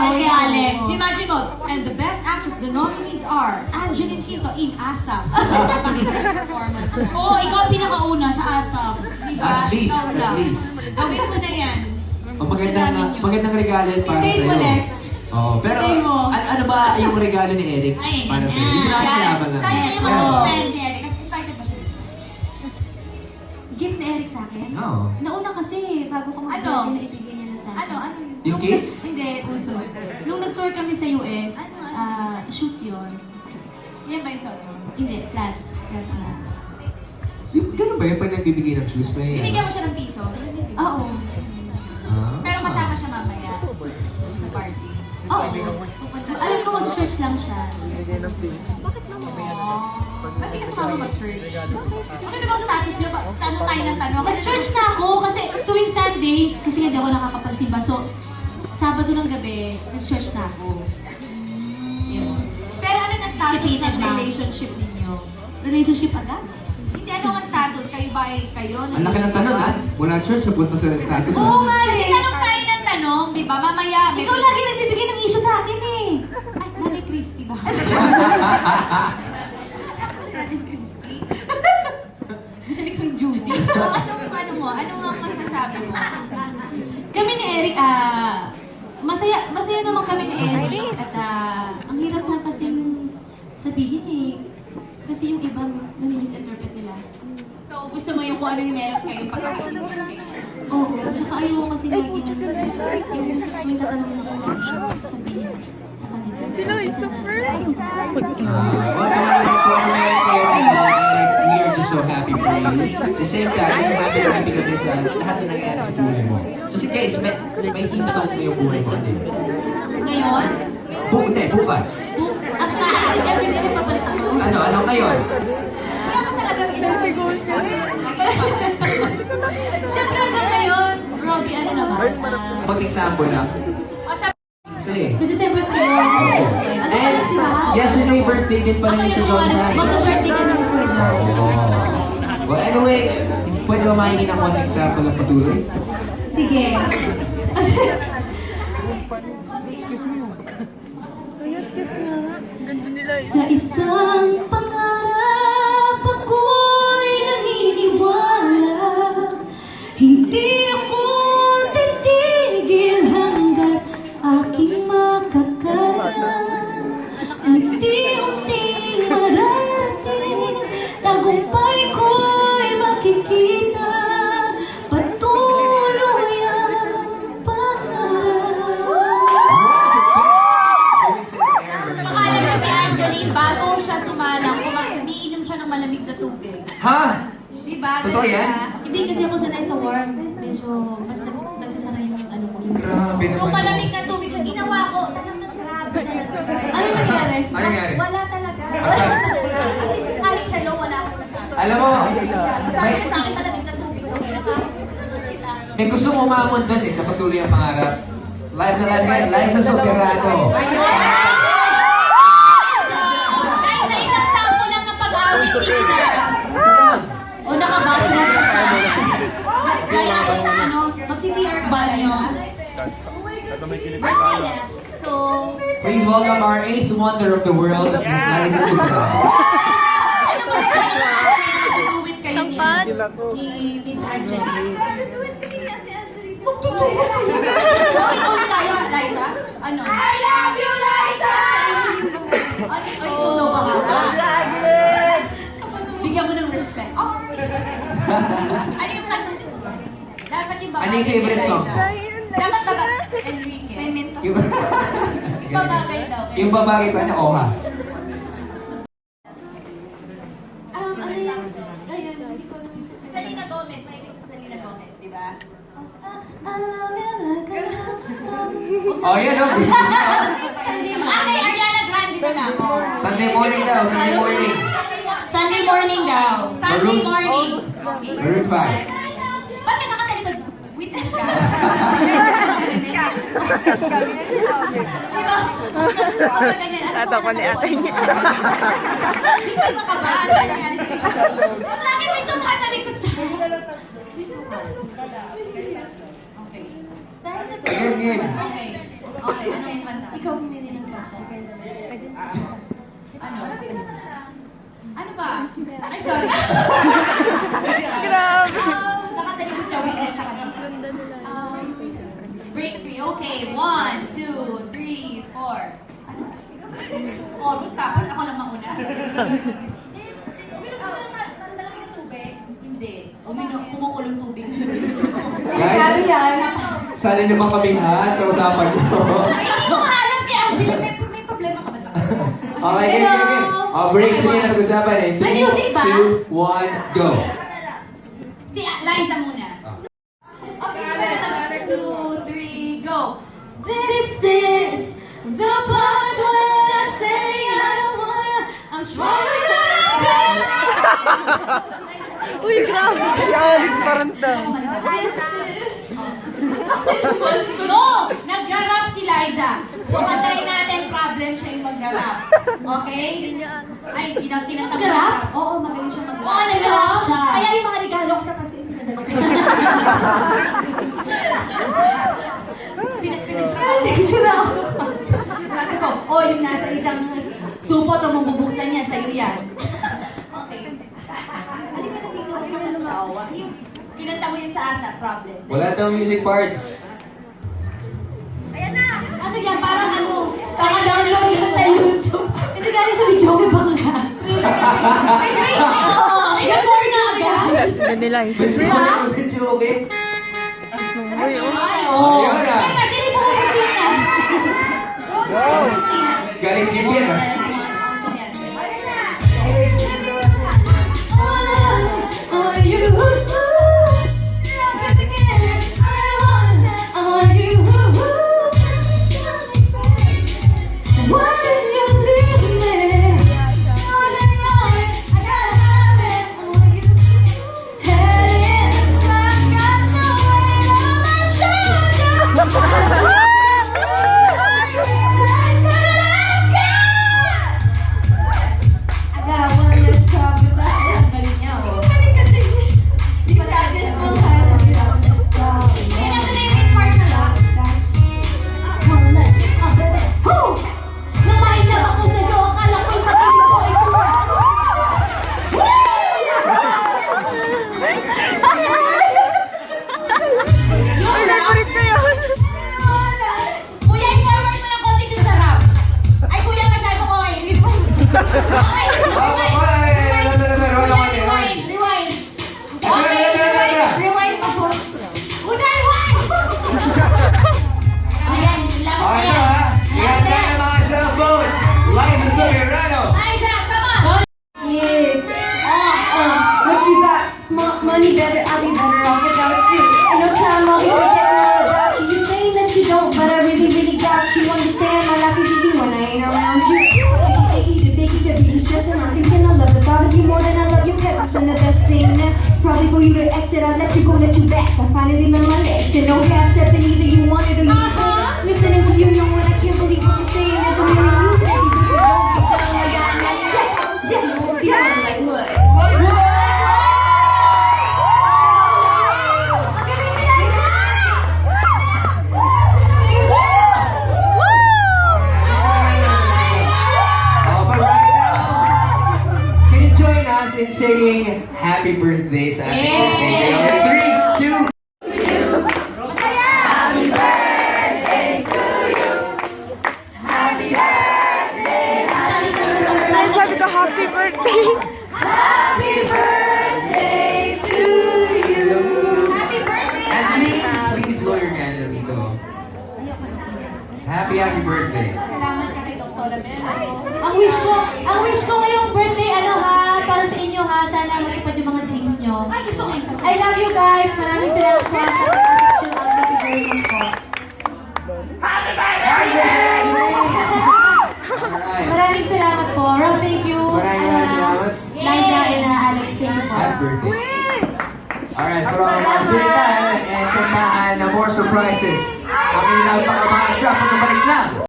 kay Alex. Imagine mo, and the best actress, the nominees are Angeline Quinto in ASAP. Pakita yung performance mo. Oo, ikaw ang pinakauna sa ASAP. Diba? At least, Ikaw at lang. least. Gawin mo na yan. Gusto namin yun. Magandang regalo yan para Hintayin sa'yo. mo, Lex. Oh, pero Hintayin mo. ano ba yung regalo ni Eric Ay, para sa'yo? ganyan. Yung sinabi kalaban lang. Saan kayo mag-suspend, Eric? Kasi invited ba siya? Gift ni Eric sa akin? Oo. Nauna kasi, bago ko mag-birthday na ibigay niya na sa akin. Ano? Yung kiss? Hindi, puso. Nung nag-tour kami sa US, shoes yun. Yan ba yung suot mo? Hindi, flats. Flats na. Ganun ba yun pag nagbibigay ng shoes? May, Binigyan mo siya ng piso? Oo. Pero kasama siya mamaya sa party. Oo. Pupunta. Alam ko mag-church lang siya. Ba't di ka sumama mag-church? Ano na bang status niyo? Tanong tayo ng tanong. Nag-church na ako kasi tuwing Sunday, kasi hindi ako nakakapagsimba. So, Sabado ng gabi, nag-church na ako. Yun. Pero ano na status Sipitin ng na. relationship ninyo? Relationship agad? Hindi, ano ang status? Kayo ba ay kayo? Ang laki ng tanong ha? Wala church, napunta sa status ha? Oo nga Kasi eh! tanong tayo ng tanong, di ba? Mamaya. Ikaw lagi nagbibigay ng issue sa akin eh! Ay, Nanay Christy ba? Si Nanay Christy? Hindi ko yung juicy. Ano mo? Anong ang masasabi mo? Kami ni Eric, masaya naman kami ni Eric at ang hirap lang kasing sabihin eh. Kasi yung iba nami-misinterpret nila. So, gusto mo yung kung ano yung meron kayong pagkakalingan kayo? Oo, tsaka ayaw ko kasi lagi na yung may tatanong sa kanila, sabihin sa kanila. Sino is the first? Welcome to Eric. We are just so happy for you. At the same time, happy na happy kami sa lahat na nangyayari sa buhay mo. So si guys, may team song ko yung buhay mo, di ba? Ngayon, Hindi, bukas. actually, everyday nagpapalit ako. Ano ngayon? Wala ka talagang inapigol siya. Siyempre hanggang ngayon, Robbie, ano naman, Mag-example lang. O, sabi Say. sa December 3 yun. Ano And alas, di ba? yesterday birthday din pala ni si John Ryan. Magka-birthday kami ni Sir John. Well, anyway, pwede ba mahingi ng one example ng patuloy? Sige. Sa isang pangarap ako'y naniniwala. Hindi ako titigil hanggat aking makakaya. Unti-unting mararating, tagumpay ko'y makikita. Patuloy ang pangarap. Pangalan niya si Angeline, bago siya sumalang, umiinom siya ng malamig na tubig. Ha? Di ba? Totoo yan? Hindi kasi ako sanay sa warm. Medyo mas nagsasara yung ano ko. Grabe So naman. malamig na tubig siya, ginawa ko. Talagang grabe talaga. Ano nangyari? Ano nangyari? Wala talaga. Wala talaga. Kasi kahit hello, wala akong masabi. Alam mo, Sabi niya sa akin, malamig na tubig. Okay na ka. Sinunod kita. may gusto mo umamon doon sa patuloy ang pangarap. Live na live ngayon, live sa Soberano. Guys, sa isang sample lang ng pag-awit, sige na. O naka-bathroom pa siya. Kaya, ano, magsi-CR ka ba yun? Birthday niya. So, Please welcome our 8th wonder of the world, Miss Liza Soberano. ano ba mag-do-it kayo ni Miss Angeline? Ulit-ulit tayo, Liza. Ano? I love you, Liza! Ano? Ay, ikaw daw bahala. Bigyan mo ng respect. Oh. Ano yung dapat yung babagay Ano yung favorite kay song? Liza? Dapat ba? Enrique. May mentor. Yung, Babagay daw. yung babagay sa kanya, Oha. Ano yung... Ayun, hindi ko... Selena Gomez. Mahilig sa Selena Gomez, di ba? Oh, yan o. Gusto ko siya. Kay Ariana Grande na lang. Sunday morning daw, Sunday morning. Sunday morning daw. Sunday morning. Okay. Maroon 5. Ba't ka nakatalikod? Witness ka. Di ba? Pagka ganyan, ano Tatawa ni ate niya. Hindi ba ka ba? Ano nangyari sa likod? Ba't lagi may tumatalikod sa... Okay. Game, game. Okay. Okay, ano yung kanta? Ikaw pumili ng kanta. Ano? Ano ba? Ay, sorry. Nakatalibot siya, weakness siya kanina. Break free. Okay, 1, 2, 3, 4. Chorus, tapos ako na mauna. Uminom ka ba ng malaki na tubig? Hindi. Kumukulong tubig. Guys, sana naman kaming hat sa usapan niyo. Ay, hindi ko alam kay Angela. May problema ka ba sa kanya? Okay, okay. Break 3 na nag-usapan eh. May music ba? 3, 2, 1, go! Si Liza muna. Okay, so 2, 3, go! This is the part when I say I don't wanna, I'm stronger than I've been. Uy, grabe! Si Alex Paranta. No! Nagra-rap si Liza. So, kantarin natin problem siya yung magra-rap. Okay? Ay, kinanta mo. Mag-rap? Oo, magaling siya mag-rap. Oo, nag-rap siya. siya. Kaya yung mga regalo ko sa Pasko, yung pinadala ko sa Pinagtrabaho. Sira ako. Sabi ko, oh, yung nasa isang supot o mabubuksan niya, sa'yo yan. Okay. Halika na dito. Yung sawa. Yung kinanta mo yun sa asa, problem. Wala daw music parts. Ano yan? Parang ano? Kaka-download yan sa YouTube. Kasi galing sa video ko bakla. May grade na! Nag-score na agad! Vanilla ice. Gusto mo na yung video, okay? Ay, Oh, yun ah. Teka, sino yung pumusina? Pumusina. Galing jeep yan ah. Favorite ko yun. Kuya, i-forward mo na konti dun sa rap. Ay, kuya, masyado ko eh. Okay, rewind. Rewind. Okay, rewind pa po. Una, rewind! Ayan, lamang Okay, yan. ha? Iyan tayo ng mga cellphone. Liza Soberano. Liza, come on! What you got? Smart money better, I'll be better off without you. In no time I'll be forgetting all about you. You saying that you don't, but I really, really got you. Understand my life is easy when I ain't around you. I eat it, big, it, be stressing. I'm thinking I love the thought of you more than I love your parents. And the best thing now, probably for you to exit, I'll let you go, let you back. I finally learned my lesson. No half stepping, either you want it or you can't. Listening to you, knowing I can't believe what you're saying. There's a million you say. Yeah, like what? But right now, can you join us in singing Happy Birthday sa ating birthday? 3, 2, Ay, sabi ko, happy birthday. Happy birthday to you! Happy birthday! Angeline, please blow your candle dito. Happy birthday. Salamat ka kay Dr. Bello. Ang wish ko ngayong birthday, ano ha, para sa inyo ha, sana matupad yung mga dreams nyo. Ay, gusto ko, gusto ko. I love you guys, maraming salamat po sa pagka-section of Thank you very much po. Alright. Maraming salamat po. Rob, thank you. Maraming salamat. Liza and Alex, thank you po. Happy birthday. Alright, for our mga kulitan and kantaan na more surprises. Ang ilang pang-abangan sa pagbabalik na